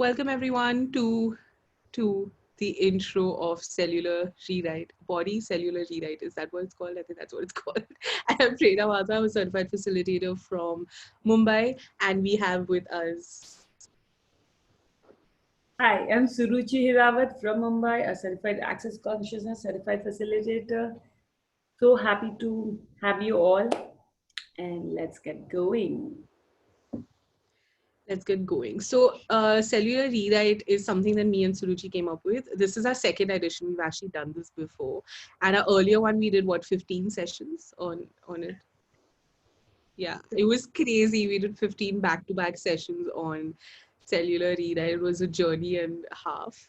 Welcome everyone to the intro of Cellular Rewrite. Body Cellular Rewrite. Is that what it's called? I think that's what it's called. I am Prerna Vata. I'm a certified facilitator from Mumbai, and we have with us. Hi, I'm Suruchi Hirawat from Mumbai, a certified access consciousness certified facilitator. So happy to have you all, and let's get going. Let's get going. So, Cellular Rewrite is something that me and Suruchi came up with. This is our second edition. We've actually done this before, and our earlier one we did 15 sessions on it. Yeah, it was crazy. We did 15 back-to-back sessions on Cellular Rewrite. It was a journey and a half,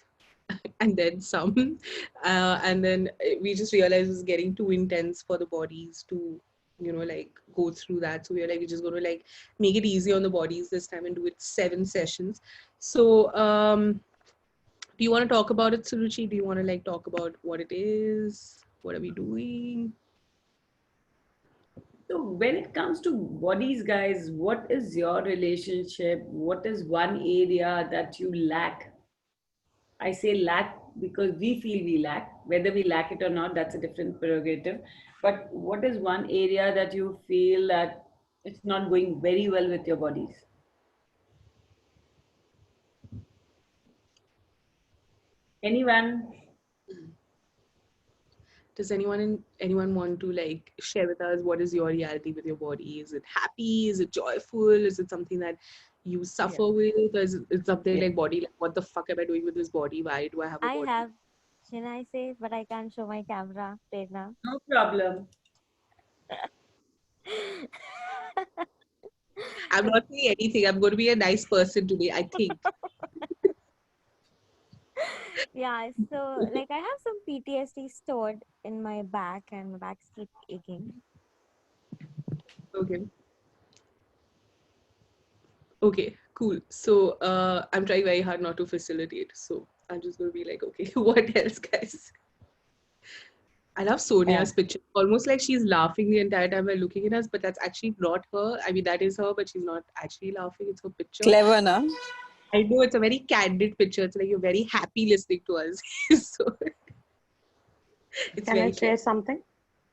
and then some. And then we just realized it was getting too intense for the bodies to, like go through that. So we were like, we're just going to like make it easy on the bodies this time and do it 7 sessions. So, do you want to talk about it, Suruchi? Do you want to like talk about what it is? What are we doing? So, when it comes to bodies, guys, what is your relationship? What is one area that you lack? I say lack because we feel we lack. Whether we lack it or not, that's a different prerogative. But what is one area that you feel that it's not going very well with your bodies? Anyone? Does anyone want to like share with us what is your reality with your body? Is it happy? Is it joyful? Is it something that you Yes. suffer with? Or is it something Yeah. like body, like what the fuck am I doing with this body? Why do I have a I body? have, can I say, but I can't show my camera, Prerna. No problem. I'm not saying anything. I'm going to be a nice person today, I think. Yeah, so like I have some PTSD stored in my back and my backs keep aching. Okay. Okay, cool. So I'm trying very hard not to facilitate. So I'm just going to be like, okay, what else, guys? I love Sonia's picture. Almost like she's laughing the entire time by looking at us, but that's actually not her. I mean, that is her, but she's not actually laughing. It's her picture. Clever, na? I know it's a very candid picture. It's like you're very happy listening to us. So it's Can I very share clear. something?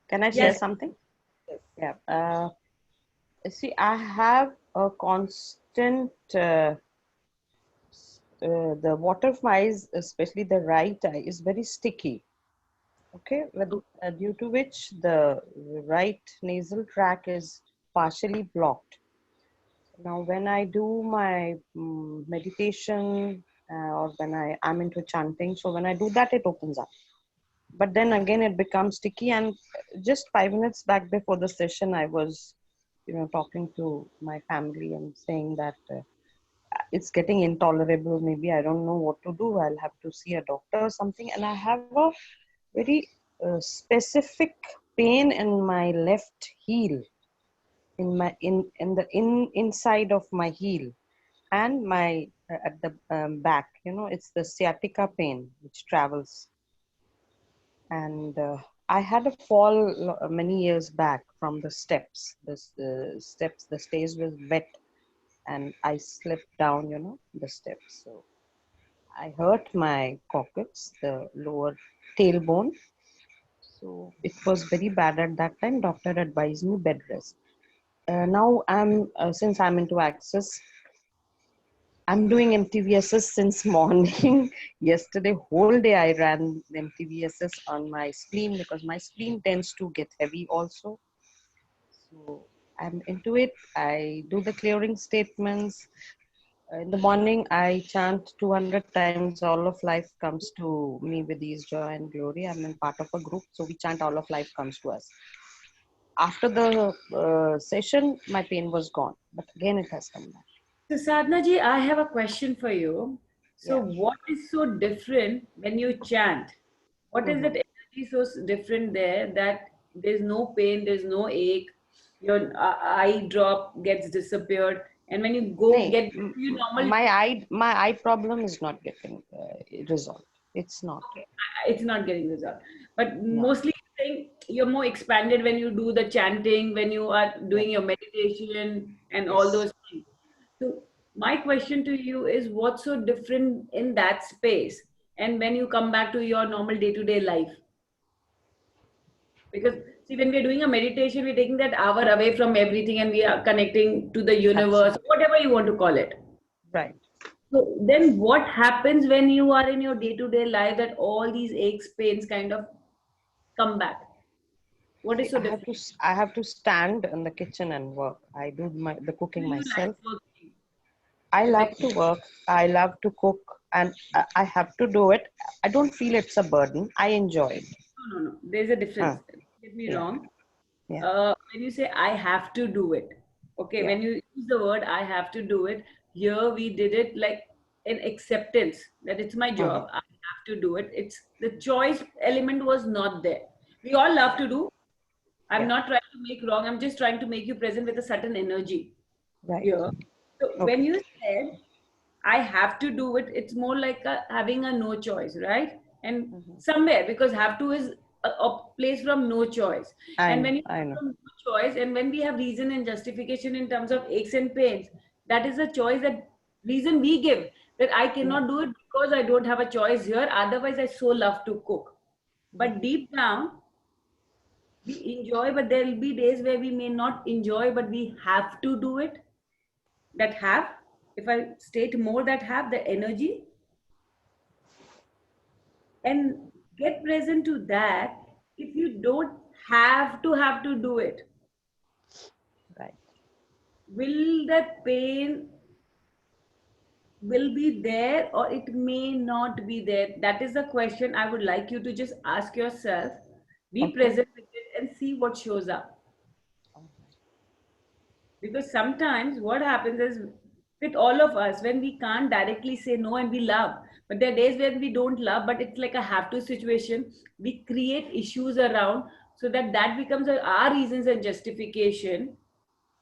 Can I share Yes. something? Yes. Yeah. See, I have a constant, the water of my eyes, especially the right eye, is very sticky. Okay. Due to which the right nasal tract is partially blocked. Now, when I do my meditation or when I'm into chanting, so when I do that, it opens up. But then again, it becomes sticky. And just 5 minutes back before the session, I was, talking to my family and saying that it's getting intolerable. Maybe I don't know what to do. I'll have to see a doctor or something. And I have a very specific pain in my left heel, inside of my heel, and my at the back. It's the sciatica pain which travels. And I had a fall many years back from the steps. The stairs was wet, and I slipped down, the steps. So I hurt my coccyx, the lower tailbone. So it was very bad at that time. Doctor advised me bed rest. Now since I'm into access, I'm doing MTVSS since morning. Yesterday, whole day I ran MTVSS on my spleen because my spleen tends to get heavy also. So I'm into it. I do the clearing statements. In the morning, I chant 200 times. All of life comes to me with ease, joy, and glory. I'm in part of a group, so we chant all of life comes to us. After the session, my pain was gone, but again it has come back. So, Sadhna ji, I have a question for you. So, Yeah. what is so different when you chant? What is that energy so different there that there's no pain, there's no ache, your eye drop gets disappeared, and when you go Nay, get your normal, my eye problem is not getting resolved. It's not. okay, it's not getting resolved. But No. mostly, I think you're more expanded when you do the chanting, when you are Yes. doing your meditation and all Yes. those things. So, My question to you is, what's so different in that space and when you come back to your normal day-to-day life? Because see, when we're doing a meditation, we're taking that hour away from everything and we are connecting to the universe, whatever you want to call it. Right. So then what happens when you are in your day-to-day life that all these aches, pains kind of come back? What is so different? I have to stand in the kitchen and work. I do the cooking Do you myself. like working? I love to work. I love to cook, and I have to do it. I don't feel it's a burden. I enjoy it. No. There's a difference. Get me Yeah. wrong. Yeah. When you say I have to do it, okay, Yeah. when you use the word I have to do it, here we did it like in acceptance that it's my job. I have to do it. It's the choice element was not there. We all love to do. I'm Yeah. not trying to make wrong. I'm just trying to make you present with a certain energy Right. here. So when you said I have to do it, it's more like having a no choice, right? And somewhere, because have to is a place from no choice. And when you I have know. from no choice, and when we have reason and justification in terms of aches and pains, that is a choice, that reason we give, that I cannot do it because I don't have a choice here. Otherwise, I so love to cook. But deep down, we enjoy, but there will be days where we may not enjoy, but we have to do it. That have, if I state more, that have the energy, and get present to that. If you don't have to do it, Right. will that pain will be there or it may not be there? That is the question I would like you to just ask yourself. Be present with it and see what shows up. Because sometimes what happens is with all of us, when we can't directly say no and we love, but there are days when we don't love, but it's like a have to situation, we create issues around, so that becomes our reasons and justification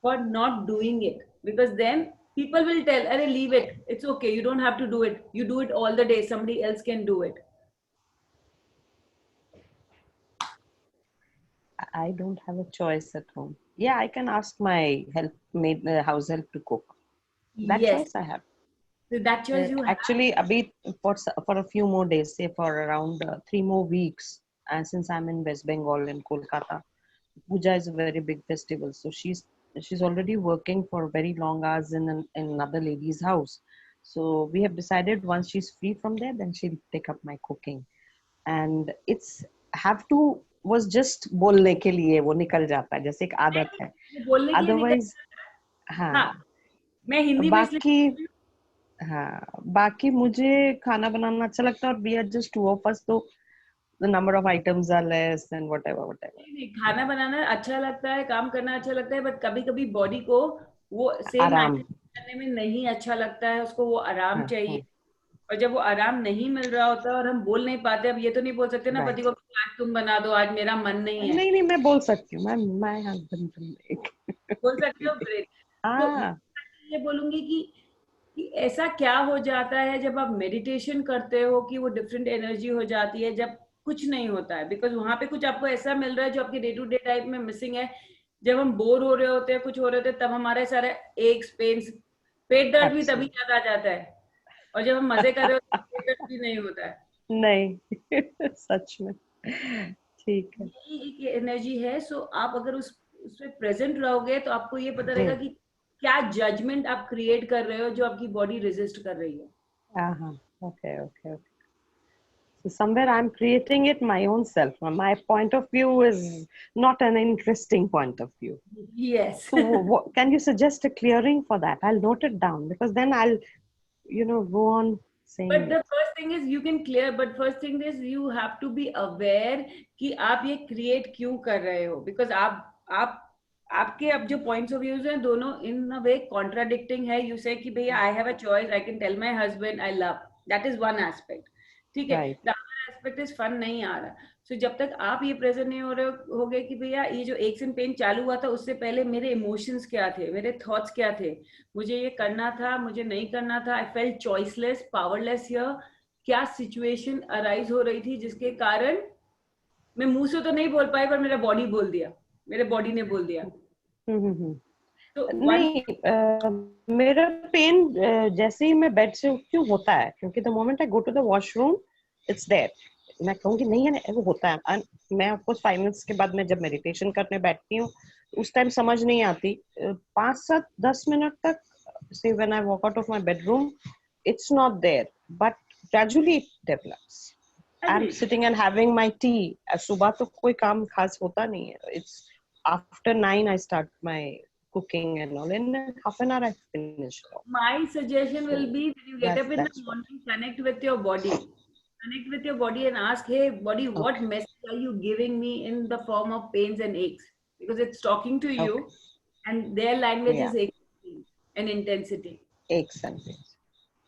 for not doing it. Because then people will tell, "Arey, leave it, it's okay, you don't have to do it, you do it all the day, somebody else can do it." I don't have a choice at home. Yeah, I can ask my house help to cook. That Yes. choice I have. So that choice you have. Actually, for a few more days, say for around 3 more weeks, and since I'm in West Bengal in Kolkata, Puja is a very big festival. So she's already working for very long hours in another lady's house. So we have decided once she's free from there, then she'll take up my cooking. And it's have to was just बोलने के लिए वो निकल जाता है, जैसे एक आदत है. बोलने के लिए Otherwise, हाँ, मैं हिंदी में इसलिए बाकी मुझे खाना बनाना अच्छा लगता है और we are just two of us, तो the number of items are less and whatever. खाना बनाना अच्छा लगता है, काम करना अच्छा लगता है, बट कभी कभी बॉडी को वो सेम आराम करने में नहीं अच्छा लगता है, उसको वो आराम हाँ, चाहिए. और जब वो आराम नहीं मिल रहा होता है और हम बोल नहीं पाते, अब ये तो नहीं बोल सकते ना पति को आज तुम बना दो, आज मेरा मन नहीं है. नहीं मैं बोल सकती हूँ, my husband बोल सकते हो. तो ये बोलूंगी कि ऐसा क्या हो जाता है जब आप मेडिटेशन करते हो कि वो डिफरेंट एनर्जी हो जाती है जब कुछ नहीं होता है. बिकॉज वहां पे कुछ आपको ऐसा मिल रहा है जो आपके डे टू डे लाइफ में मिसिंग है. जब हम बोर हो रहे होते हैं, कुछ हो रहे होते हैं, तब हमारे सारे एक्स, पेन्स, पेट दर्द भी तभी याद आ जाता है. और जब हम मजे कर रहे होते हैं, पेट दर्द भी नहीं होता है. नहीं सच में. ठीक है. ये एनर्जी है. सो आप अगर उसमें प्रेजेंट रहोगे तो आपको ये पता रहेगा कि क्या जजमेंट आप क्रिएट कर रहे हो जो आपकी बॉडी रेजिस्ट कर रही है. Okay. So somewhere I'm creating it my own self. My point of view is not an interesting point of view. Yes. So can you suggest a clearing for that? I'll note it down because then I'll, go on saying. But the first thing is you can clear. But first thing is you have to be aware कि आप ये create क्यों कर रहे हो. Because आपके अब जो points of views हैं दोनों in a way contradicting है. You say कि भैया I have a choice. I can tell my husband I love. That is one aspect. ठीक है. The other aspect is fun नहीं आ रहा. So जब तक आप ये प्रेजेंट नहीं हो रहे होगे कि भैया ये जो एक्स एंड पेन चालू हुआ था उससे पहले मेरे इमोशंस क्या थे, मेरे थॉट्स क्या थे, मुझे ये करना था, मुझे नहीं करना था, आई फेल्ट चॉइसलेस, पावरलेस. या क्या सिचुएशन अराइज हो रही थी जिसके कारण मैं मुंह से तो नहीं बोल पाई पर मेरा बॉडी बोल दिया, मेरे बॉडी ने बोल दिया. So one नहीं, मेरा पेन जैसे ही मैं बेड से उठती हूँ होता है, क्योंकि the moment I go to the washroom it's there. मैं कहूँगी नहीं है ना, वो होता है. And मैं आपको 5 मिनट्स के बाद मैं जब मेडिटेशन करने बैठती हूँ उस टाइम समझ नहीं आती. 5-7-10 मिनट तक, say when I walk out of my bedroom, it's not there, but gradually it develops. I'm agree. sitting and having my tea. सुबह तो कोई काम खास होता नहीं है. It's after 9 I start my cooking and all. In half an hour I finish it all. My suggestion will So be when you get up in the that's what. morning, connect with your body. Connect with your body and ask, hey, body, what Okay. message are you giving me in the form of pains and aches? Because it's talking to you, Okay. and their language Yeah. is ache and intensity. Aches and pains.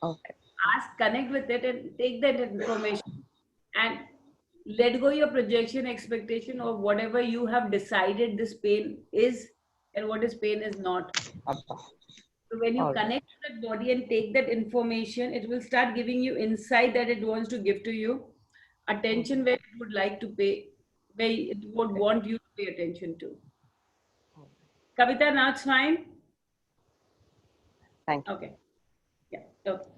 Okay. Ask, connect with it, and take that information and let go your projection, expectation of whatever you have decided this pain is and what is pain is not. Abba. So when you All right. connect to that body and take that information, it will start giving you insight that it wants to give to you, attention where it would like to pay, where it would Okay. want you to pay attention to. Kavita, now it's fine? Thank you. Okay. Yeah. Okay.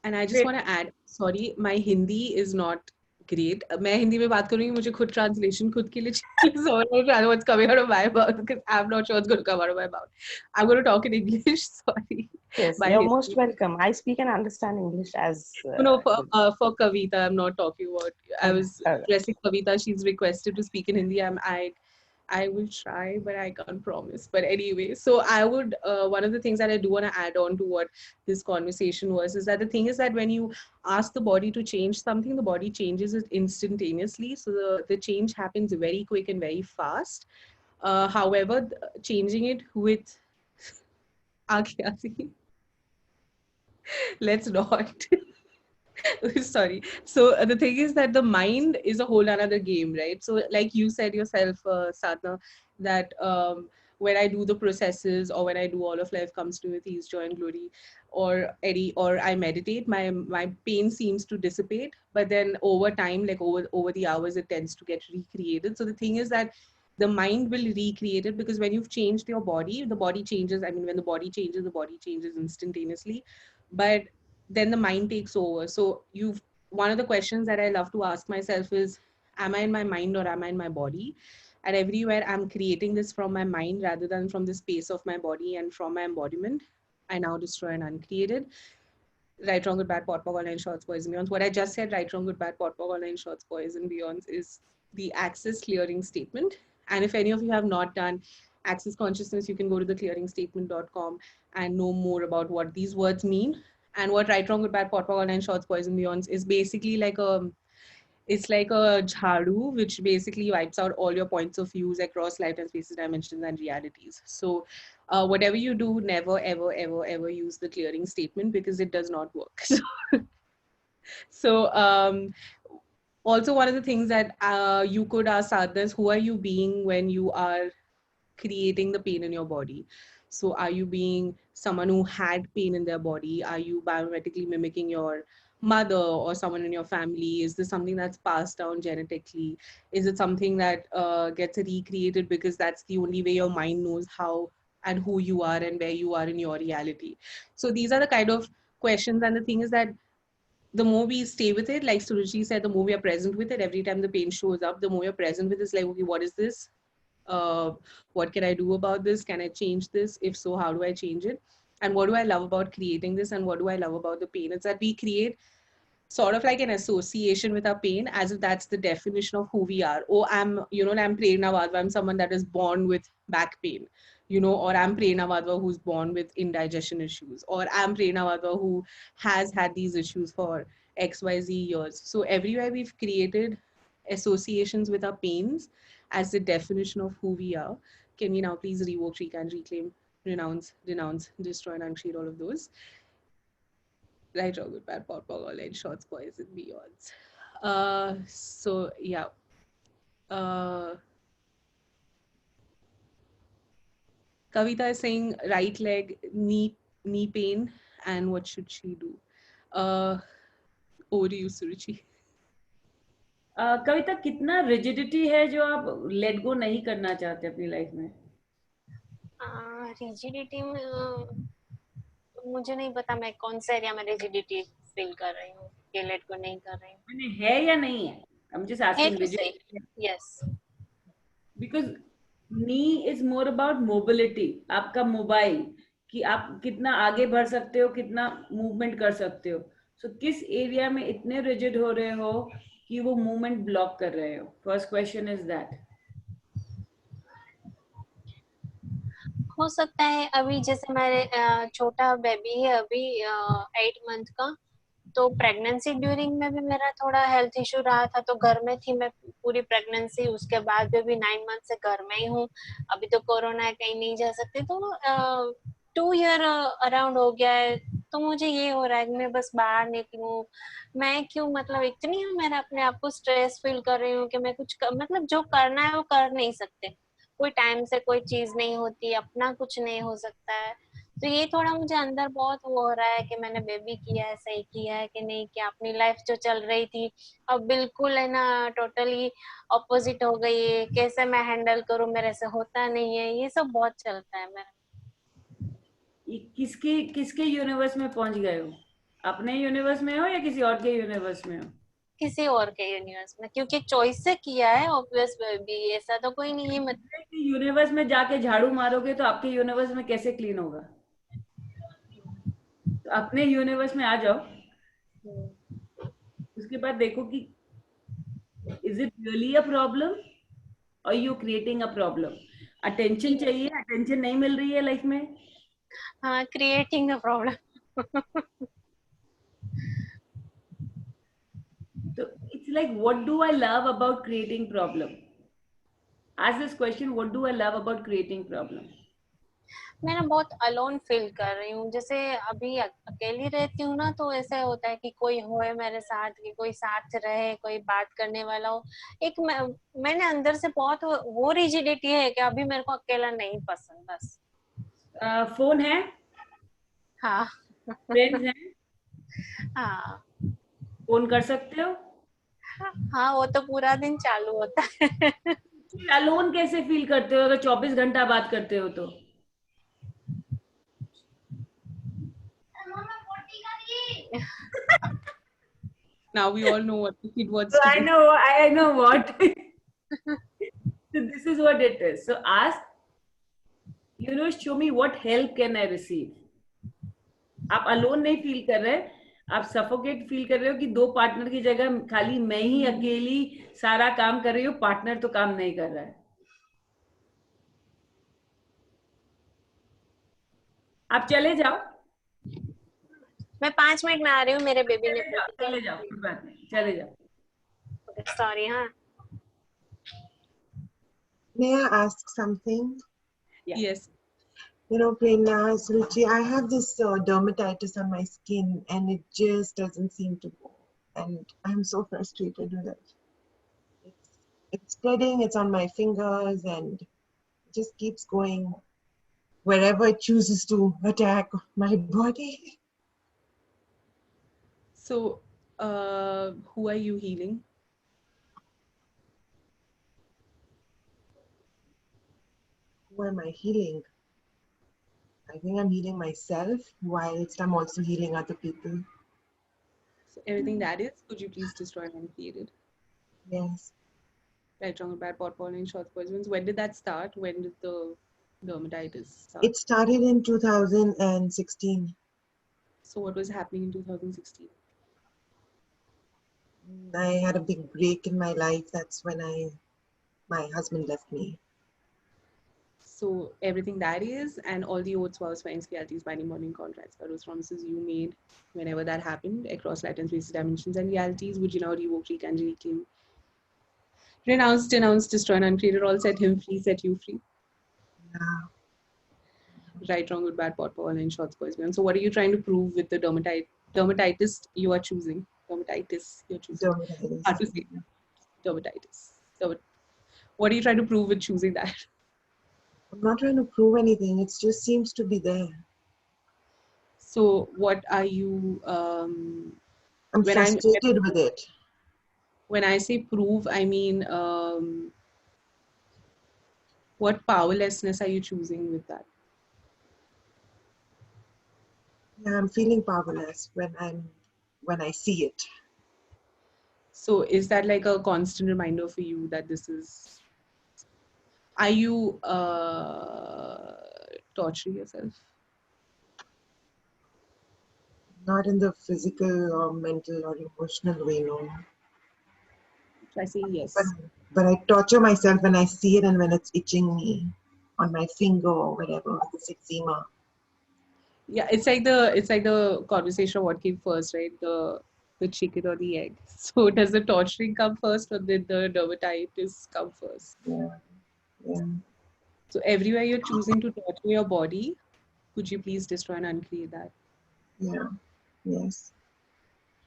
And I just Great. want to add, sorry, my Hindi is not great. मैं हिंदी में बात करूँगी, मुझे खुद translation खुद के लिए चाहिए. So I don't know what's coming out of my mouth because I'm not sure what's going to come out of my mouth. I'm going to talk in English. Sorry. Yes, My you're Hindi. most welcome. I speak and understand English as No, good. for Kavita, I'm not talking about. I was All right. addressing Kavita. She's requested to speak in Hindi. I will try, but I can't promise. But anyway, so I would, one of the things that I do want to add on to what this conversation was is that the thing is that when you ask the body to change something, the body changes it instantaneously. So the change happens very quick and very fast. However, changing it with, let's not. Sorry. So the thing is that the mind is a whole another game, right? So like you said yourself, Sadhna, that when I do the processes or when I do all of life comes to with ease, joy and glory, or Eddie, or I meditate, my pain seems to dissipate. But then over time, like over the hours, it tends to get recreated. So the thing is that the mind will recreate it because when you've changed your body, the body changes. I mean, when the body changes instantaneously. But then the mind takes over. So one of the questions that I love to ask myself is, am I in my mind or am I in my body? And everywhere I'm creating this from my mind rather than from the space of my body and from my embodiment. I now destroy and uncreate it. Right, wrong, good, bad, pot, pog, online, shorts, boys and beyonds. What I just said, right, wrong, good, bad, pot, pog, online, shorts, boys and beyonds, is the access clearing statement. And if any of you have not done access consciousness, you can go to theclearingstatement.com and know more about what these words mean. And what right, wrong, good, bad, pot, pog, online, shorts, boys and beyonds is basically like it's like a jhadu, which basically wipes out all your points of views across lifetime, spaces, dimensions, and realities. So whatever you do, never, ever, ever, ever use the clearing statement because it does not work. So also one of the things that you could ask others, who are you being when you are creating the pain in your body? So are you being someone who had pain in their body? Are you biometrically mimicking your mother or someone in your family? Is this something that's passed down genetically? Is it something that gets recreated because that's the only way your mind knows how and who you are and where you are in your reality? So these are the kind of questions. And the thing is that the more we stay with it, like Suruchi said, the more we are present with it, every time the pain shows up, the more you're present with it, it's like, okay, what is this? What can I do about this? Can I change this? If so, how do I change it? And what do I love about creating this? And what do I love about the pain? It's that we create sort of like an association with our pain as if that's the definition of who we are. Oh, I'm Prerna Vadva. I'm someone that is born with back pain, or I'm Prerna Vadva who's born with indigestion issues, or I'm Prerna Vadva who has had these issues for XYZ years. So everywhere we've created associations with our pains as the definition of who we are. Can we now please revoke, recant, reclaim, renounce, denounce, destroy, and uncreate all of those? Right, wrong, good, bad, pot, pog, online, shorts, boys, and beyonds. So yeah. Kavita is saying right leg, knee pain, and what should she do? Over to you, Suruchi. कविता, कितना rigidity है जो आप let go नहीं करना चाहते अपनी life में? Rigidity में मुझे नहीं पता मैं कौन से एरिया में रिजिडिटी फील कर रही हूँ, केलेट को नहीं कर रही हूँ। मैंने है या नहीं है? I'm just है asking तो rigid सही, yes. because knee is more about mobility. आपका मोबाइल कि आप कितना आगे बढ़ सकते हो, कितना मूवमेंट कर सकते हो. So किस एरिया में इतने रिजिड हो रहे हो कि वो मूवमेंट ब्लॉक कर रहे हो? First question is that. हो सकता है अभी जैसे मेरे छोटा बेबी है अभी 8 मंथ का, तो प्रेगनेंसी ड्यूरिंग में भी मेरा थोड़ा हेल्थ इशू रहा था, तो घर में थी मैं पूरी प्रेगनेंसी, उसके बाद भी 9 मंथ से घर में ही हूँ। अभी तो कोरोना है, कहीं नहीं जा सकती, तो 2 ईयर अराउंड हो गया है। तो मुझे ये हो रहा है कि मैं बस बाहर निकलूं, मैं क्यों मतलब इतनी हूँ, मैं अपने आप को स्ट्रेस फील कर रही हूँ कि मैं मतलब जो करना है वो कर नहीं सकते, कोई टाइम से कोई चीज नहीं होती, अपना कुछ नहीं हो सकता है। तो ये थोड़ा मुझे अंदर बहुत वो हो रहा है कि मैंने बेबी किया है, सही किया है कि नहीं किया, अपनी लाइफ जो चल रही थी अब बिल्कुल है ना टोटली ऑपोजिट हो गई है, कैसे मैं हैंडल करूं, मेरे से होता नहीं है, ये सब बहुत चलता है मेरा। किसके किसके यूनिवर्स में पहुंच गए हो? अपने यूनिवर्स में हो या किसी और के यूनिवर्स में हो? किसी और के यूनिवर्स में, क्योंकि चॉइस से किया है ऑब्वियस बेबी, ऐसा तो कोई नहीं है यूनिवर्स में जाके झाड़ू मारोगे तो आपके यूनिवर्स में कैसे क्लीन होगा? तो अपने यूनिवर्स में आ जाओ, उसके बाद देखो कि is it really a problem और you creating a problem. Attention चाहिए, अटेंशन नहीं मिल रही है लाइफ में. हाँ, creating a problem. So it's like, what do I love about creating problem? Ask this question, what do I love about creating problem? मैं ना बहुत अलोन फील कर रही हूँ, जैसे अभी अकेली रहती हूँ ना, तो ऐसा होता है कि कोई होए मेरे साथ, कि कोई साथ रहे, कोई बात करने वाला हो। एक मैंने अंदर से बहुत वो रिजिडिटी है कि अभी मेरे को अकेला नहीं पसंद बस। फोन है, हाँ। फ्रेंड्स हैं, हाँ फोन कर सकते हो. हाँ, वो तो पूरा दिन चालू होता है। अलोन कैसे फील करते हो अगर 24 घंटा बात करते हो तो? Now we all know what the kid wants So to I do. know, I know what. So this is what it is. So ask, show me what help can I receive. आप alone नहीं feel कर रहे, आप suffocate feel कर रहे हो कि 2 partner की जगह खाली मैं ही अकेली सारा काम कर रही हूँ, पार्टनर तो काम नहीं कर रहा है. आप चले जाओ, मैं 5 मिनट में आ रही हूँ, मेरे बेबी ने चले जाओ, कोई बात नहीं, चले जाओ. सॉरी। हाँ, May I ask something? Yes. Prerna, Suruchi, I have this dermatitis on my skin and it just doesn't seem to go. And I'm so frustrated with it. It's spreading, it's on my fingers, and it just keeps going wherever it chooses to attack my body. So, who are you healing? Who am I healing? I think I'm healing myself whilst I'm also healing other people. So everything that is, could you please destroy and uncreate it? Yes. Right, wrong, bad, pot, pollen, short poisons. When did that start? When did the dermatitis start? It started in 2016. So what was happening in 2016? I had a big break in my life. That's when my husband left me. So everything that is, and all the oaths, vows, fines, fealties, binding, bonding contracts, those promises you made whenever that happened across light and spaces, dimensions, and realities, would you now revoke, recancel, reclaim, renounce, denounce, destroy, and uncreate it all, set him free, set you free? Yeah. Right, wrong, good, bad, pot, pollen, and short poison. So what are you trying to prove with the dermatitis you are choosing? Dermatitis you're choosing. Dermatitis. Hard to say. Dermatitis. What are you trying to prove with choosing that? I'm not trying to prove anything. It just seems to be there. So what are you? I'm frustrated with it. When I say prove, I mean what powerlessness are you choosing with that? Yeah, I'm feeling powerless when I see it. So is that like a constant reminder for you that this is, are you torturing yourself? Not in the physical or mental or emotional way, no. So I say But, yes. but I torture myself when I see it and when it's itching me on my finger or whatever, this eczema. Yeah, it's like the conversation of what came first, right? The chicken or the egg. So does the torturing come first or did the dermatitis come first? Yeah, yeah. So everywhere you're choosing to torture your body, could you please destroy and uncreate that? Yeah, yes.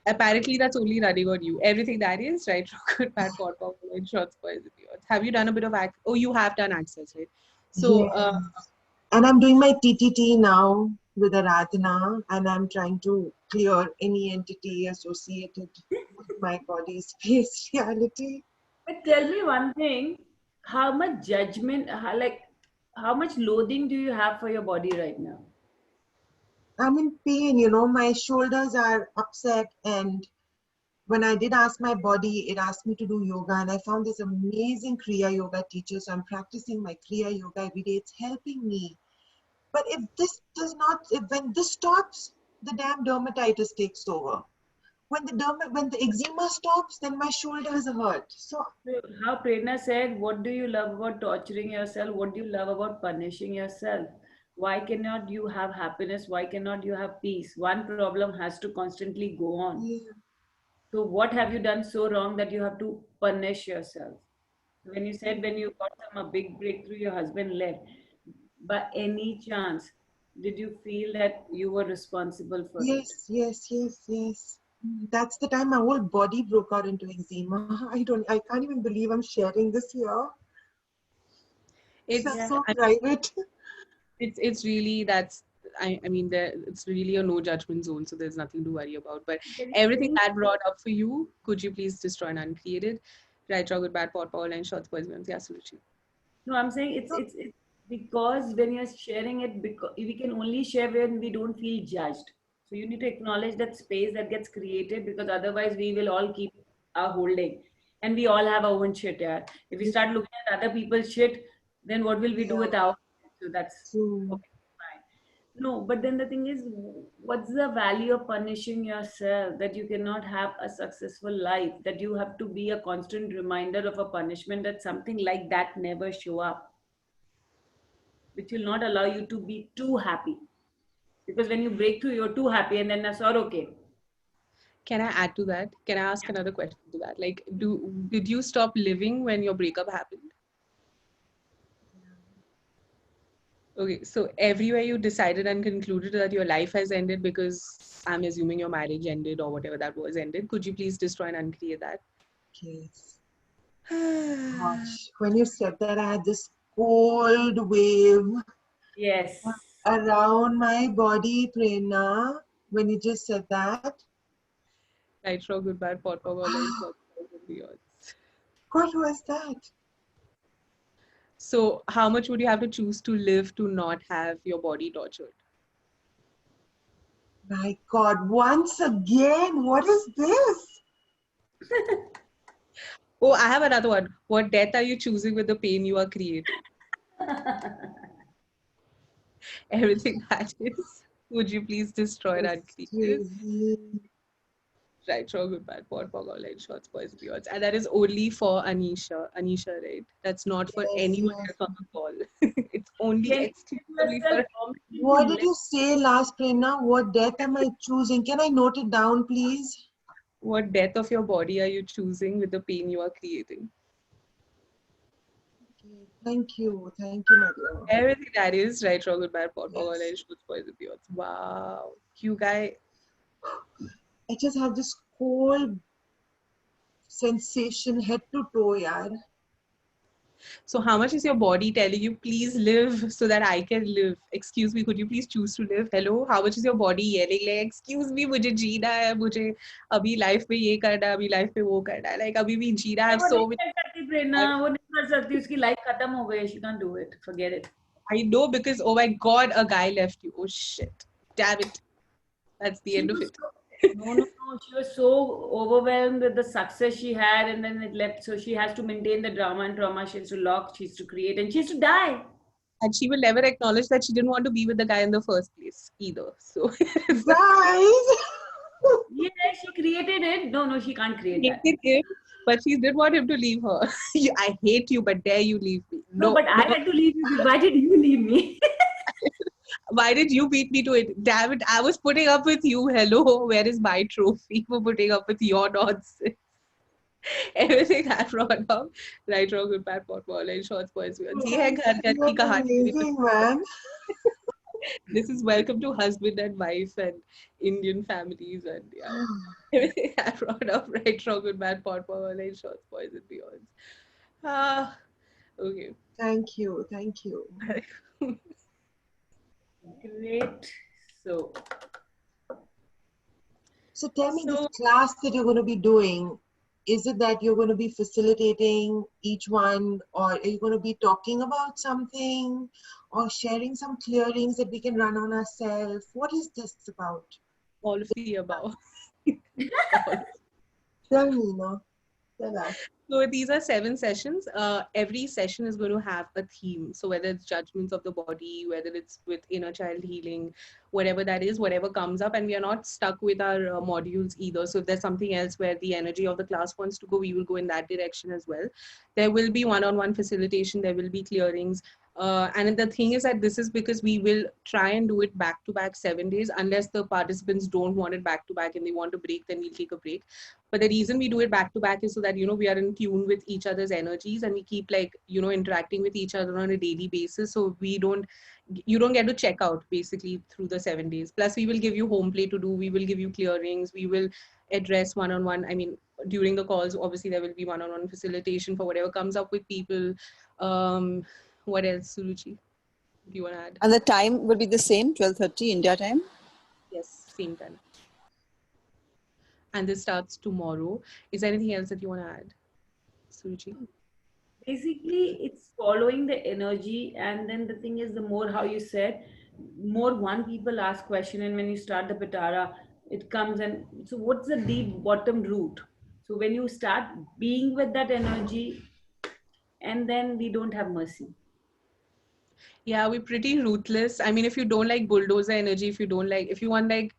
Apparently that's only running on you. Everything that is, right? Good, bad, pot, pop, and shots, poison, yours. Have you done a bit of oh, you have done access, right? So Yes. And I'm doing my TTT now with Aradhana, and I'm trying to clear any entity associated with my body's space reality. But tell me one thing, how much judgment, how much loathing do you have for your body right now? I'm in pain, my shoulders are upset. And when I did ask my body, it asked me to do yoga. And I found this amazing Kriya Yoga teacher. So I'm practicing my Kriya Yoga every day. It's helping me. But if this does not, if when this stops, the damn dermatitis takes over. When the eczema stops, then my shoulders hurt. So So how Prerna said, what do you love about torturing yourself? What do you love about punishing yourself? Why cannot you have happiness? Why cannot you have peace? One problem has to constantly go on. yeah, So what have you done so wrong that you have to punish yourself? When you said when you got some a big breakthrough, your husband left. By any chance, did you feel that you were responsible for it? yes, yes, yes, yes. That's the time my whole body broke out into eczema. I can't even believe I'm sharing this here. it's That's Yeah. so private. it's really that's I mean there it's really a no judgment zone, so there's nothing to worry about. But everything that brought up for you, could you please destroy and uncreate it? Right, wrong, good, bad, pot, power line, shots, poison, yeah, absolutely. No, I'm saying it's because when you're sharing it, because we can only share when we don't feel judged. So you need to acknowledge that space that gets created, because otherwise we will all keep our holding, and we all have our own shit. Yeah. If we start looking at other people's shit, then what will we do Yeah, with our? So that's true. okay, fine. No, but then the thing is, what's the value of punishing yourself that you cannot have a successful life? That you have to be a constant reminder of a punishment that something like that never show up, which will not allow you to be too happy. Because when you break through, you're too happy, and then that's all okay. Can I add to that? Can I ask another question to that? Like, did you stop living when your breakup happened? Okay, so everywhere you decided and concluded that your life has ended because I'm assuming your marriage ended or whatever that was ended. Could you please destroy and uncreate that? Yes. Gosh, when you said that, I had this cold wave Yes. around my body, Prerna. When you just said that, Nitro, goodbye, pot, pop, all and shots, beyond. what was that? So, how much would you have to choose to live to not have your body tortured? My God, once again, what is this? Oh, I have another one. What death are you choosing with the pain you are creating? Everything that is. Would you please destroy and It's uncreate it? crazy. Right, wrong, good, bad, pot, pog, online shots, poison, yours. And that is only for Anisha. Anisha, right? That's not for Yes, anyone yes. else on the call. It's only Can you give exclusively yourself for. permission to What did live? you say last, Prerna? What death am I choosing? Can I note it down, please? What death of your body are you choosing with the pain you are creating? Okay, thank you, my dear. Everything that is right, wrong, good, bad, pot, pog, Yes. online shots, poison, yours. Wow. You guy. I just have this cold sensation head to toe, yaar. So how much is your body telling you, please live so that I can live? Excuse me, could you please choose to live? Hello? How much is your body yelling like, excuse me, मुझे जीना है, मुझे अभी life में ये करना है, अभी life में वो करना है. Like अभी भी जीना, I have वो so नहीं many. कर सकती प्रेरणा, वो नहीं कर सकती, उसकी लाइफ खत्म हो गई. She can't do it. Forget it. I know because, oh my God, a guy left you. Oh shit. Damn it. That's the She end of was it. no. She was so overwhelmed with the success she had, and then it left. So she has to maintain the drama and trauma. She has to lock. She has to create, and she has to die. And she will never acknowledge that she didn't want to be with the guy in the first place either. So Guys. Yeah, she created it. No, she can't create that. hated him, but she did want him to leave her. I hate you, but dare you leave me? No, but I had to leave you. Why did you leave me? Why did you beat me to it? Damn it, I was putting up with you. Hello, where is my trophy for putting up with your nonsense? Everything I brought up, right, wrong, good, bad, pot, ball, and shorts, boys, girls. ये है घर घर की You're कहानी. amazing, man. This is welcome to husband and wife and Indian families and yeah. Everything I brought up, right, wrong, good, bad, pot, ball, and shorts, boys, and beyonds. Ah, okay. Thank you. Thank you. Great. So tell me, this class that you're going to be doing, is it that you're going to be facilitating each one, or are you going to be talking about something, or sharing some clearings that we can run on ourselves? What is this about? All of the above. Tell me, no? Tell us. So these are 7 sessions. Every session is going to have a theme. So whether it's judgments of the body, whether it's with inner child healing, whatever that is, whatever comes up, and we are not stuck with our modules either. So if there's something else where the energy of the class wants to go, we will go in that direction as well. There will be one-on-one facilitation. There will be clearings. And the thing is that this is because we will try and do it back to back 7 days, unless the participants don't want it back to back and they want a break, then we'll take a break. But the reason we do it back to back is so that, you know, we are in tune with each other's energies and we keep like, you know, interacting with each other on a daily basis. So you don't get to check out basically through the 7 days. Plus we will give you home play to do. We will give you clearings. We will address one-on-one. I mean, during the calls, obviously there will be one-on-one facilitation for whatever comes up with people. What else, Suruchi? Do you want to add? And the time will be the same, 12:30 India time? Yes, same time. And this starts tomorrow. Is there anything else that you want to add, Suruchi? Basically, it's following the energy, and then the thing is, the more how you said, more one people ask question, and when you start the pitara, it comes and so what's the deep bottom root? So when you start being with that energy, and then we don't have mercy. Yeah, we're pretty ruthless. I mean, if you don't like bulldozer energy, if you want like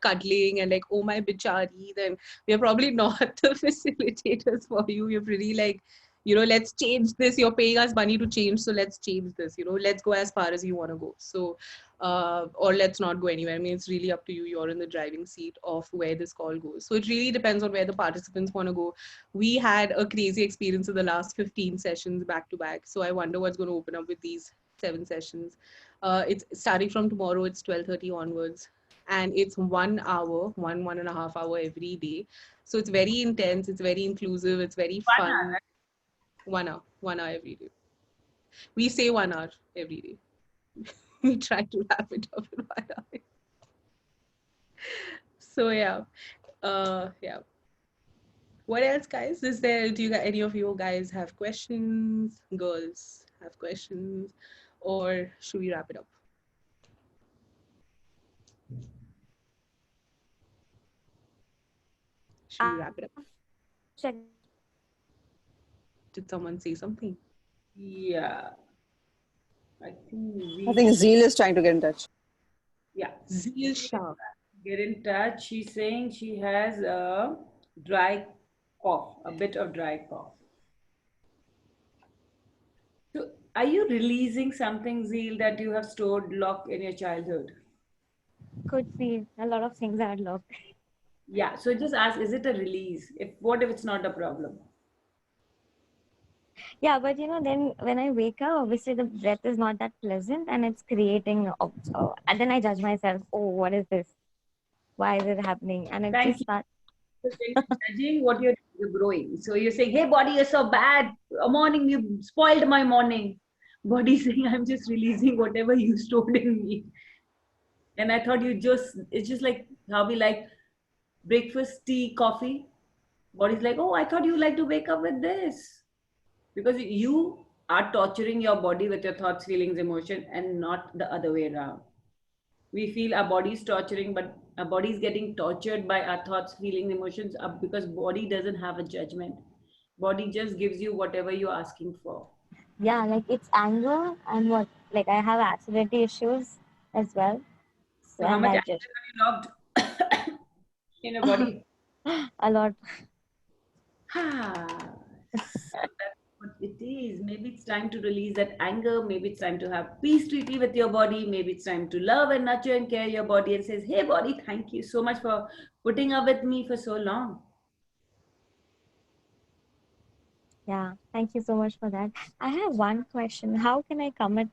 cuddling and like, oh my bichari, then we're probably not the facilitators for you. We're pretty like, you know, let's change this. You're paying us money to change, so let's change this. You know, let's go as far as you want to go. So, or let's not go anywhere. I mean, it's really up to you. You're in the driving seat of where this call goes. So it really depends on where the participants want to go. We had a crazy experience in the last 15 sessions back to back. So I wonder what's going to open up with these 7 sessions. It's starting from tomorrow. It's 12:30 onwards, and it's 1 hour, 1.5 hour every day. So it's very intense. It's very inclusive. It's very fun. 1 hour. 1 hour every day. We say 1 hour every day. We try to wrap it up in 1 hour. So yeah, yeah. What else, guys? Any of you guys have questions? Girls have questions? Or should we wrap it up? Should we wrap it up? Check. Did someone say something? Yeah. I I think Zeel is trying to get in touch. Yeah. Zeel Shah. Get in touch. She's saying she has a dry cough, a bit of dry cough. So are you releasing something, Zeel, that you have stored locked in your childhood? Could be a lot of things are locked. Yeah. So just ask, is it a release? What if it's not a problem? Yeah, but you know, then when I wake up, obviously the breath is not that pleasant and it's creating, and then I judge myself, oh, what is this? Why is it happening? And it Thank just starts. So you're judging what you're growing. So you're saying, hey, body, you're so bad. A morning, you spoiled my morning. Body saying, I'm just releasing whatever you stored in me. And I thought it's just like how we like breakfast, tea, coffee. Body's like, oh, I thought you like to wake up with this. Because you are torturing your body with your thoughts, feelings, emotion, and not the other way around. We feel our body is torturing, but Our body is getting tortured by our thoughts, feelings, emotions because body doesn't have a judgment. Body just gives you whatever you're asking for. Yeah, like it's anger and what? Like I have acidity issues as well. So, So how and much I anger just have you logged in your body? a lot. So that's what it is. Maybe it's time to release that anger. Maybe it's time to have peace treaty with your body. Maybe it's time to love and nurture and care your body and says, hey body, thank you so much for putting up with me for so long. Yeah, thank you so much for that. I have one question. How can I commit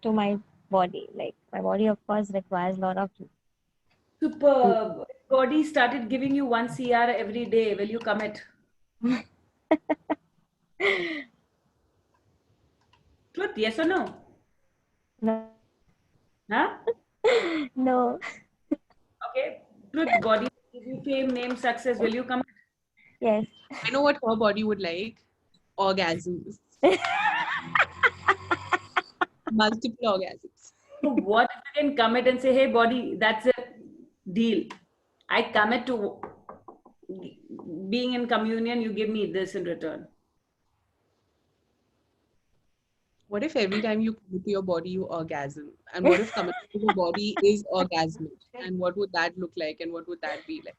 to my body? Like my body, of course, requires a lot of. Superb. Body started giving you 1 CR every day. Will you commit? Truth, yes or no? No, Huh? no. Okay. Truth, body give you fame, name, success. Will you commit? Yes. I know what her body would like. Orgasms. Multiple orgasms. So what if you can commit and say, hey body, that's a deal. I commit to being in communion, you give me this in return. What if every time you commit to your body, you orgasm? And what if committing to your body is orgasmic? And what would that look like? And what would that be like?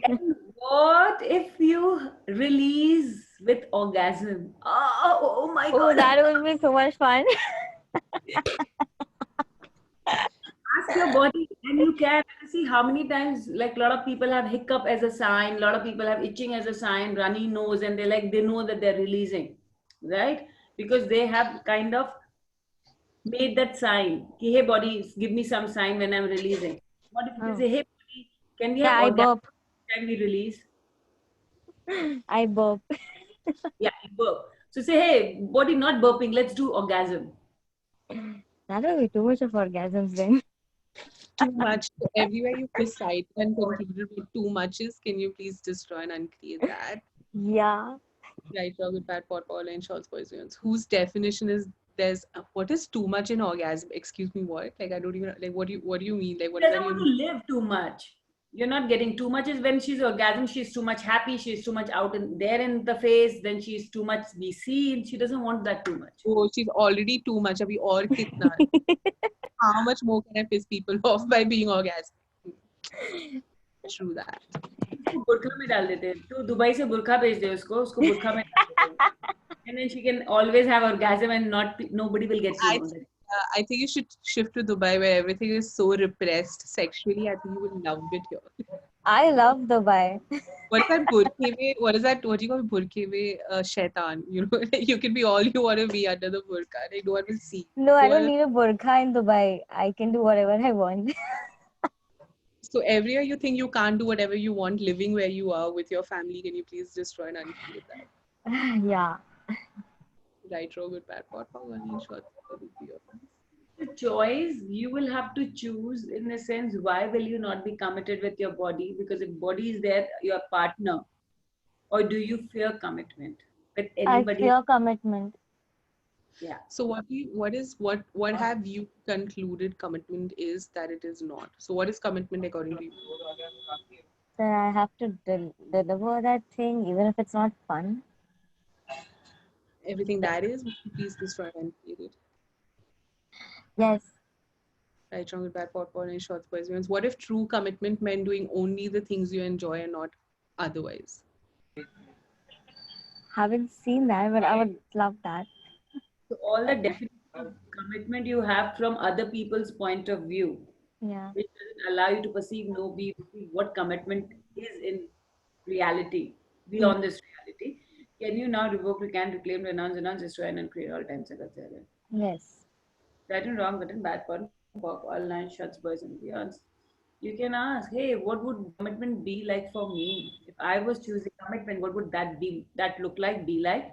And what if you release with orgasm? Oh my Oh, God. that would be so much fun. Ask your body and you can see how many times, like a lot of people have hiccup as a sign, a lot of people have itching as a sign, runny nose, and they know that they're releasing, right? Because they have kind of made that sign. Ki, hey body, give me some sign when I'm releasing. What if you Oh. say, hey body, can we Yeah, have I orgasm burp. when we release? I burp. Yeah, you burp. So say, hey body, not burping, let's do orgasm. That would be too much of orgasms then. Too much. So everywhere you recite and concluded with too muches, can you please destroy and uncreate that? Yeah. Right, wrong, good, bad, pot, all, and shorts, boys, girls. Whose definition is there's what is too much in orgasm? Excuse me, what? Like I don't even like what do you mean? Like what She does that doesn't want even to live too much. You're not getting too much is when she's orgasm, she's too much happy, she's too much out in there in the face, then she's too much be seen. She doesn't want that too much. oh she's already too much. Abhi aur kitna? How much more can I piss people off by being orgasmic? True that. उसको बुरखा में डाल देते हैं. तू Dubai से बुरखा भेज दे उसको बुरखा में डाल देते हैं. And then she can always have orgasm and nobody will get to know that. I think you should shift to Dubai where everything is so repressed sexually. I think you will love it here. I love Dubai. What is that burke mein? What is that? What do you call burke mein? Shaitan. You know, you can be all you want to be under the burqa. Like no one will see. No, I No don't one- need a burqa in Dubai. I can do whatever I want. So every year you think you can't do whatever you want living where you are with your family. Can you please destroy and uncreate that? Yeah. Right, wrong, good, bad, pot, power, and short. That would be your friends. The choice you will have to choose in a sense. Why will you not be committed with your body? Because if body is there, your partner, or do you fear commitment with I anybody? fear commitment. Yeah. So what have you concluded commitment is that it is not? So what is commitment according to you? Then I have to deliver that thing, even if it's not fun. Everything that is, please destroy and create it. Yes. Right, wrong, good, bad, pot, and shorts, boys, girls. What if true commitment meant doing only the things you enjoy and not otherwise? Haven't seen that, but I would love that. So all the definition of commitment you have from other people's point of view, Yeah. which doesn't allow you to perceive, know, be what commitment is in reality, beyond this reality. Can you now revoke, recant, reclaim, renounce, destroy, and uncreate all times ago? Yes. Right and wrong, good and bad, fun, pop, all nine shots, boys and beyonds. You can ask, hey, what would commitment be like for me? If I was choosing commitment, what would that be? That look like, be like?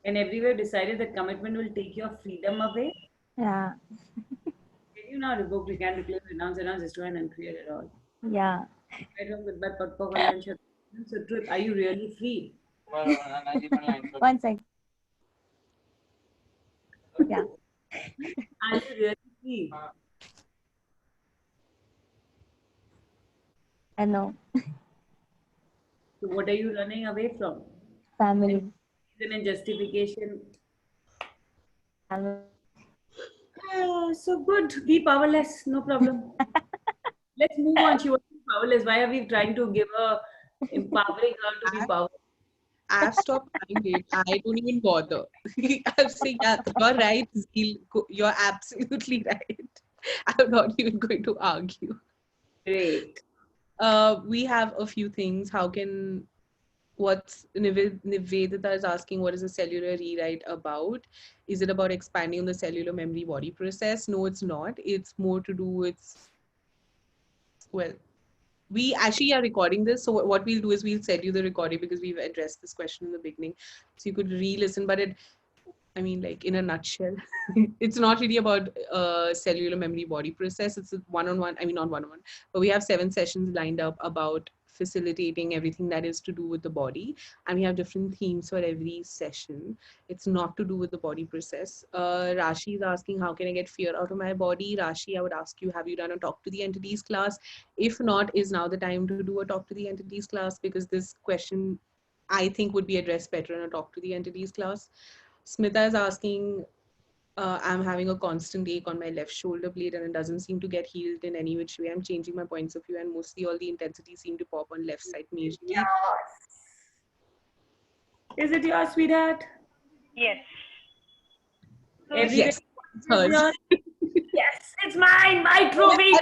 And everywhere decided that commitment will take your freedom away. Yeah. Can you now revoke, recant, reclaim, renounce, destroy, and uncreate it all? Yeah. Right wrong, good bad, pop, all nine shots. So truth, are you really free? One sec. Yeah. Are you really free? No, So what are you running away from? family. Reason and justification. Family. So good. Be powerless. No problem. Let's move on. She was powerless. Why are we trying to give her, empowering her to be powerless? I've stopped trying it. I don't even bother. I'm saying, yeah, you're right, Zeel. You're absolutely right. I'm not even going to argue. Great. We have a few things. What's Nivedita is asking, what is a cellular rewrite about? Is it about expanding on the cellular memory body process? No, it's not. It's more to do with, well, we actually are recording this. So what we'll do is we'll send you the recording because we've addressed this question in the beginning. So you could re-listen, but I mean, like in a nutshell, it's not really about cellular memory body process. It's a one-on-one, I mean, not one-on-one, but we have 7 sessions lined up about facilitating everything that is to do with the body. And we have different themes for every session. It's not to do with the body process. Rashi is asking, how can I get fear out of my body? Rashi, I would ask you, have you done a talk to the entities class? If not, is now the time to do a talk to the entities class? Because this question, I think, would be addressed better in a talk to the entities class. Smita is asking, I'm having a constant ache on my left shoulder blade and it doesn't seem to get healed in any which way. I'm changing my points of view and mostly all the intensity seem to pop on left side majorly. Is it yours, sweetheart? Yes. Everywhere. Yes, it's hers. Yes, it's mine. My trophy.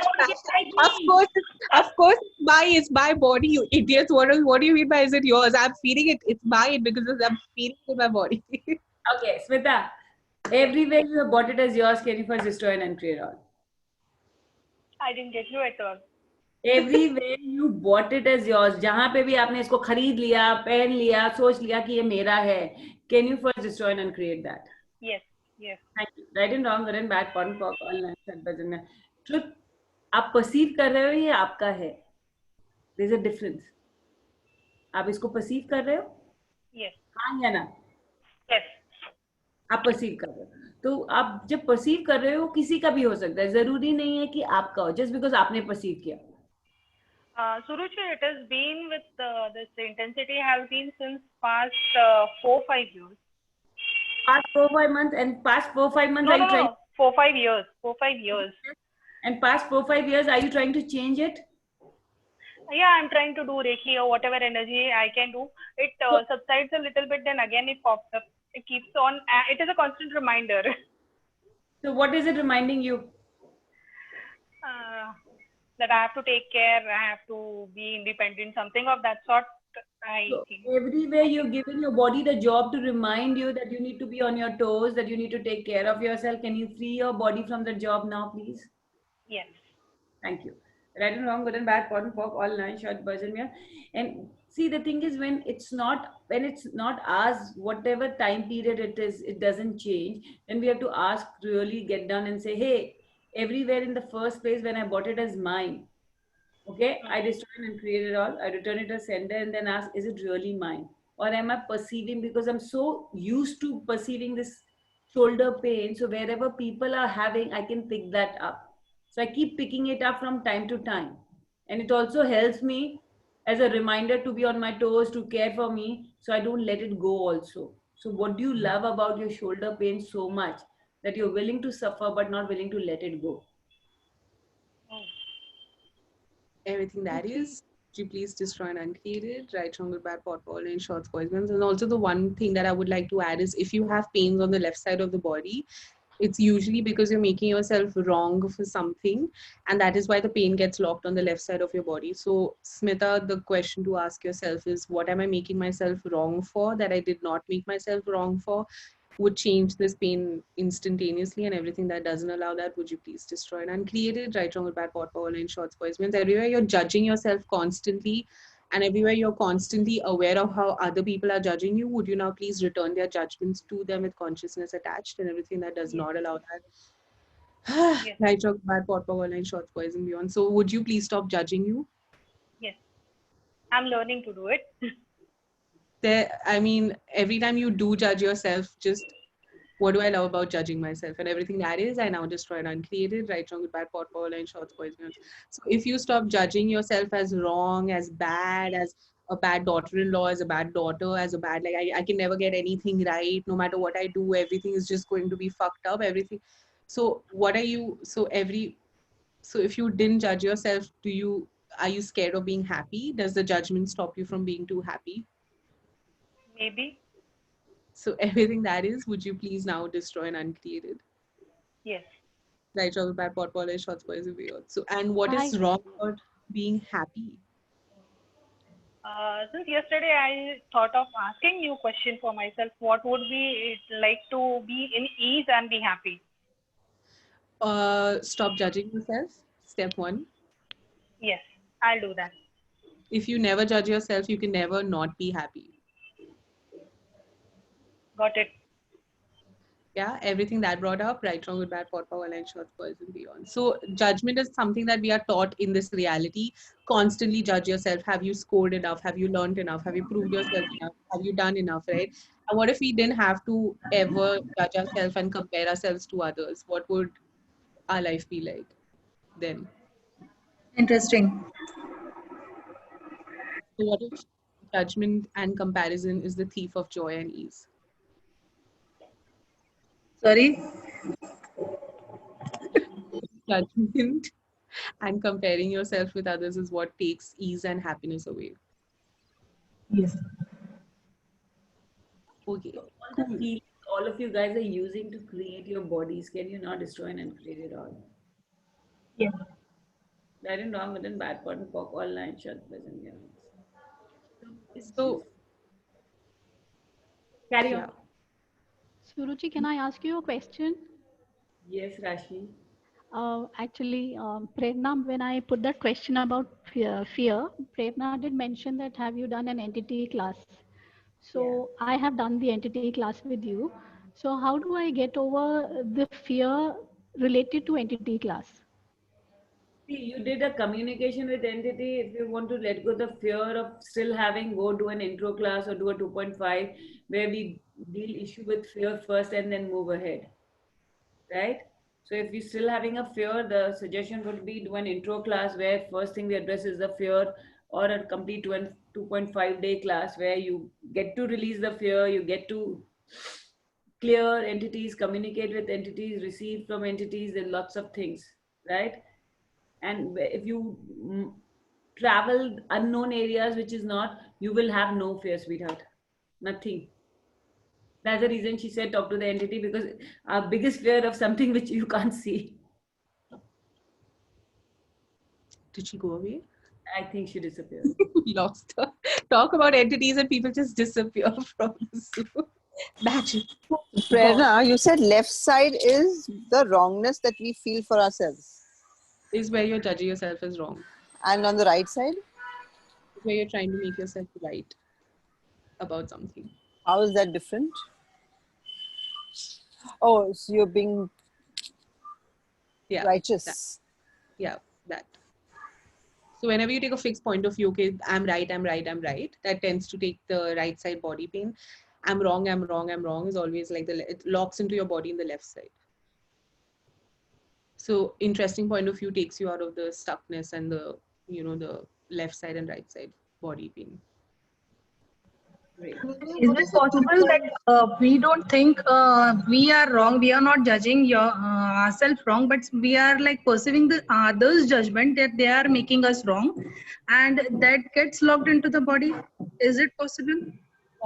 Of course, it's my body, you idiots. What do you mean by is it yours? I'm feeling it. It's mine because I'm feeling it in my body. Okay, Smita. Everywhere you have bought it as yours, can you first destroy and uncreate all? I didn't get you at all. Everywhere you bought it as yours, जहाँ पे भी आपने इसको खरीद लिया, पहन लिया, सोच लिया कि ये मेरा है, can you first destroy and uncreate that? Yes, yes. Thank you. Right and wrong, good and bad, PON, POC, all nine, sad, bad, and truth. आप perceive कर रहे हो ये आपका है. There's a difference. आप इसको perceive कर रहे हो? Yes. हाँ या ना? Yes. आप perceive कर रहे हो. तो आप जब perceive कर रहे हो किसी का भी हो सकता है, जरूरी नहीं है कि आपका हो, just because आपने perceive किया. Suruchi, it has been with this intensity has been since past 4-5 years. Past 4-5 months and past 4-5 months No, are you no, trying? no. 4-5 years. 4-5 years. And past 4-5 years, are you trying to change it? Yeah, I'm trying to do Reiki or whatever energy I can do. It subsides a little bit, then again it pops up. It keeps on. It is a constant reminder. So what is it reminding you? That I have to take care, I have to be independent, something of that sort. I think. Everywhere you're giving your body the job to remind you that you need to be on your toes, that you need to take care of yourself. Can you free your body from the job now, please? Yes. Thank you. Right and wrong, good and bad, PON, POC, all nine, short, version, yeah. And see, the thing is, when it's not ours, whatever time period it is, it doesn't change. Then we have to ask, really get down and say, hey, everywhere in the first place when I bought it as mine, okay, I destroy and create it all, I return it to sender and then ask, is it really mine? Or am I perceiving, because I'm so used to perceiving this shoulder pain, so wherever people are having, I can pick that up. So I keep picking it up from time to time. And it also helps me as a reminder to be on my toes, to care for me, so I don't let it go also. So what do you love about your shoulder pain so much that you're willing to suffer but not willing to let it go? Everything that is, would you please destroy and uncreate it? Right, wrong, good, bad, pot, ball, and shorts, poisons. And also the one thing that I would like to add is if you have pains on the left side of the body, it's usually because you're making yourself wrong for something, and that is why the pain gets locked on the left side of your body. So Smita, the question to ask yourself is, what am I making myself wrong for that I did not make myself wrong for? Would change this pain instantaneously, and everything that doesn't allow that, would you please destroy and uncreate it? Right, wrong, bad, pot, power, line, shorts, boys, means everywhere you're judging yourself constantly, and everywhere you're constantly aware of how other people are judging you, would you now please return their judgments to them with consciousness attached, and everything that does not allow that? Yes. Right, wrong, bad, pot, power, line, shorts, boys, and beyond. So would you please stop judging you? Yes. I'm learning to do it. I mean, every time you do judge yourself, just what do I love about judging myself? And everything that is, I now destroy and uncreated, right, wrong, good, bad, pot, ball, and shorts, boys, girls. So if you stop judging yourself as wrong, as bad, as a bad daughter-in-law, as a bad daughter, as a bad, like I can never get anything right, no matter what I do, everything is just going to be fucked up, everything. So what are you, so if you didn't judge yourself, are you scared of being happy? Does the judgment stop you from being too happy? Maybe. So everything that is, would you please now destroy and uncreated? Yes. Right, travel bad, pot, polish, shots, boys, and beyond. So, and what is wrong about being happy? Since yesterday I thought of asking you a question for myself. What would be it like to be in ease and be happy? Stop judging yourself. Step 1. Yes, I'll do that. If you never judge yourself, you can never not be happy. Got it. Yeah, everything that brought up, right, wrong, good, bad, pot, power, line, shots, boys, and beyond. So judgment is something that we are taught in this reality. Constantly judge yourself. Have you scored enough? Have you learned enough? Have you proved yourself enough? Have you done enough, right? And what if we didn't have to ever judge ourselves and compare ourselves to others? What would our life be like then? Interesting. So what if judgment and comparison is the thief of joy and ease? Sorry. Judgment and comparing yourself with others is what takes ease and happiness away. Yes. Okay. All the feelings all of you guys are using to create your bodies, can you not destroy and uncreate it all? Yeah. Right and wrong, good and bad, pot and pock, all nine short, present, yeah. So Carry on. yeah. Suruchi, can I ask you a question? Yes, Rashi. Actually, Prerna, when I put that question about fear, Prerna did mention that have you done an entity class? So I have done the entity class with you. So how do I get over the fear related to entity class? See, you did a communication with entity. If you want to let go the fear of still having, go do an intro class or do a 2.5 where we deal issue with fear first and then move ahead. Right? So if you're still having a fear, the suggestion would be do an intro class where first thing we address is the fear, or a complete 2.5-day class where you get to release the fear, you get to clear entities, communicate with entities, receive from entities, and lots of things, right? And if you travel unknown areas, which is not, you will have no fear, sweetheart. Nothing. That's the reason she said talk to the entity, because our biggest fear of something which you can't see. Did she go away? I think she disappeared. We lost her. Talk about entities and people just disappear from the Zoom. Magic. Prerna, you said left side is the wrongness that we feel for ourselves. Is where you're judging yourself as wrong. And on the right side? Where you're trying to make yourself right about something. How is that different? Oh, so you're being righteous. That. So whenever you take a fixed point of view, okay, I'm right, that tends to take the right side body pain. I'm wrong is always like it locks into your body in the left side. So interesting point of view takes you out of the stuckness and the left side and right side body pain. Is it possible that we don't think we are wrong? We are not judging ourselves wrong, but we are like perceiving the others' judgment that they are making us wrong, and that gets locked into the body. Is it possible?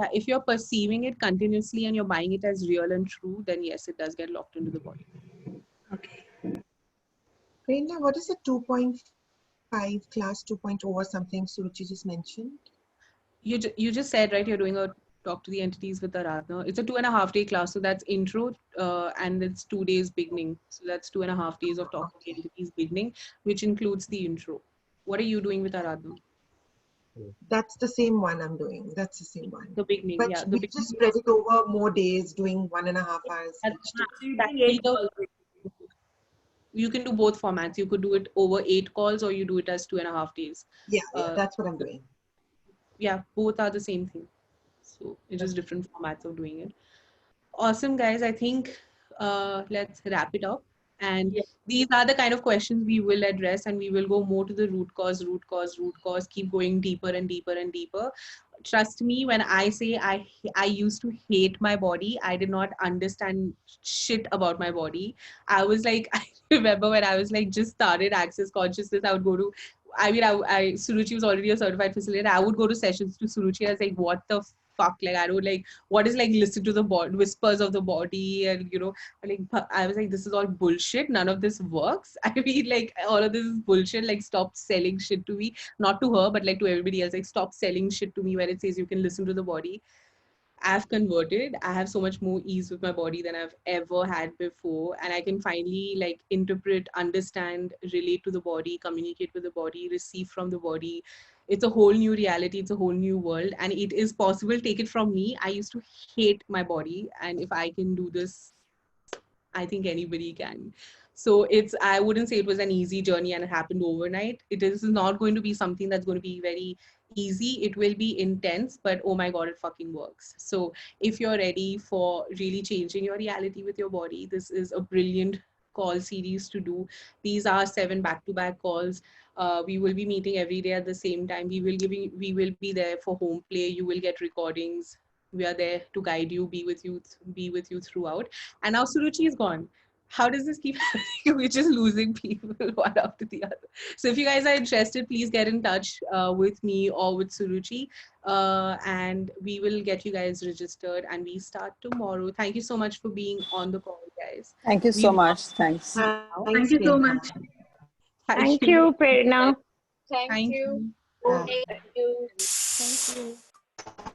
Yeah, if you're perceiving it continuously and you're buying it as real and true, then yes, it does get locked into the body. Okay. Prerna, what is the 2.5 class 2.0 or something Suruchi just mentioned? You just said, right, you're doing a talk to the entities with Aradhana. It's a 2.5-day class. So that's intro and it's 2 days beginning. So that's 2.5 days of talk to the entities beginning, which includes the intro. What are you doing with Aradhana? That's the same one I'm doing. That's the same one. The beginning, but yeah. we just spread it over more days, doing 1.5 hours. You can do both formats. You could do it over 8 calls or you do it as 2.5 days. Yeah, that's what I'm doing. Yeah, both are the same thing. So it's just different formats of doing it. Awesome, guys. I think let's wrap it up. And Yeah. these are the kind of questions we will address, and we will go more to the root cause, keep going deeper and deeper and deeper. Trust me when I say I used to hate my body. I did not understand shit about my body. I was like, I remember when I was like just started Access Consciousness, I would go to, Suruchi was already a certified facilitator. I would go to sessions to Suruchi. I was like, what the fuck? Like, I don't like, what is like listen to the whispers of the body, and like, I was like, this is all bullshit. None of this works. I mean, like, all of this is bullshit. Like, stop selling shit to me. Not to her, but like to everybody else. Like, stop selling shit to me where it says you can listen to the body. I've converted. I have so much more ease with my body than I've ever had before. And I can finally like interpret, understand, relate to the body, communicate with the body, receive from the body. It's a whole new reality. It's a whole new world. And it is possible. Take it from me. I used to hate my body. And if I can do this, I think anybody can. So I wouldn't say it was an easy journey and it happened overnight. It is not going to be something that's going to be very easy. It will be intense, but oh my God, it fucking works. So if you're ready for really changing your reality with your body, this is a brilliant call series to do. These are 7 back-to-back calls. We will be meeting every day at the same time. We will be there for home play. You will get recordings. We are there to guide you, be with you throughout. And now Suruchi is gone. How does this keep happening? We're just losing people one after the other. So if you guys are interested, please get in touch with me or with Suruchi, and we will get you guys registered, and we start tomorrow. Thank you so much for being on the call, guys. Thank you so much. Thanks. Thank you so much. Thank you, Prerna. Thank you. you. Thank you. Thank you.